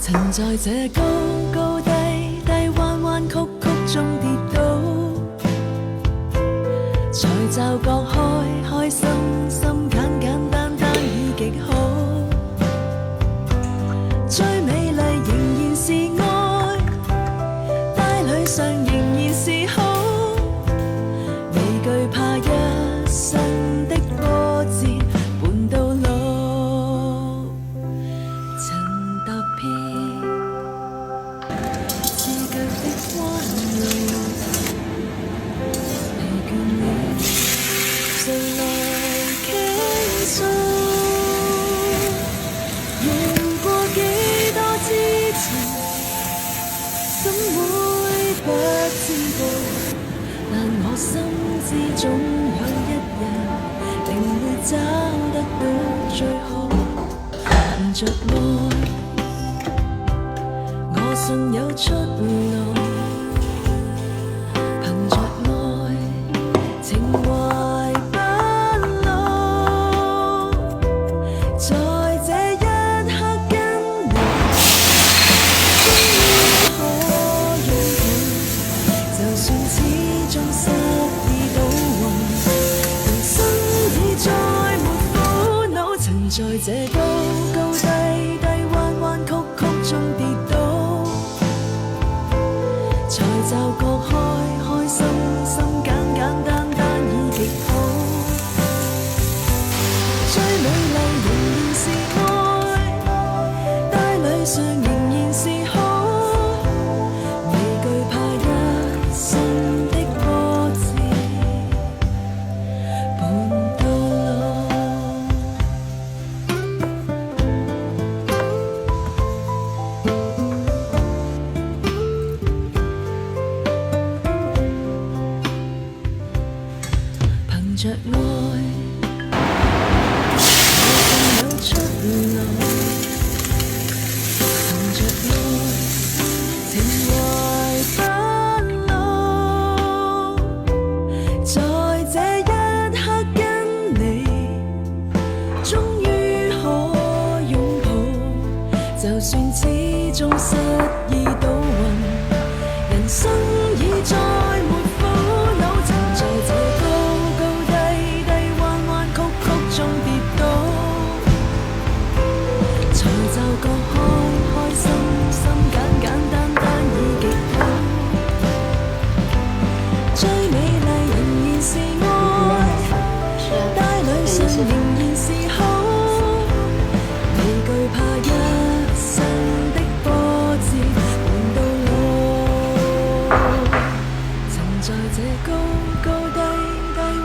曾在這高高低低彎彎曲曲中跌倒，才驟覺開心心簡簡單單已極好。最美麗仍然是愛，帶侶上仍然是好，未懼怕一生的波折伴到老。曾踏遍刺腳的彎路，疲倦了誰來傾訴？贏過幾多之前，怎會不知道？但我心知總有一日，定會找得到最好。憑着愛，我信有出路。憑着愛，情懷不老。在這一刻跟你，終於可擁抱。就算始終失意倒運，人生已再沒苦惱。曾在這高高低低彎彎曲曲中跌倒，才驟覺開心心簡簡單單已極好。最美麗仍然是愛，帶侶上仍然是好，未懼怕一生的波折伴到老。憑着愛，我信有出路。憑着愛，情懷不老。在這一刻跟你，終於可擁抱。就算始終失意倒運，人生已再沒苦惱。曾在這高高低低彎彎曲曲中跌倒，才驟覺開心心簡簡單單已極好。最美麗仍然是愛，帶侶上仍然是好，未懼怕一生的波折伴到老。曾在這高高低低彎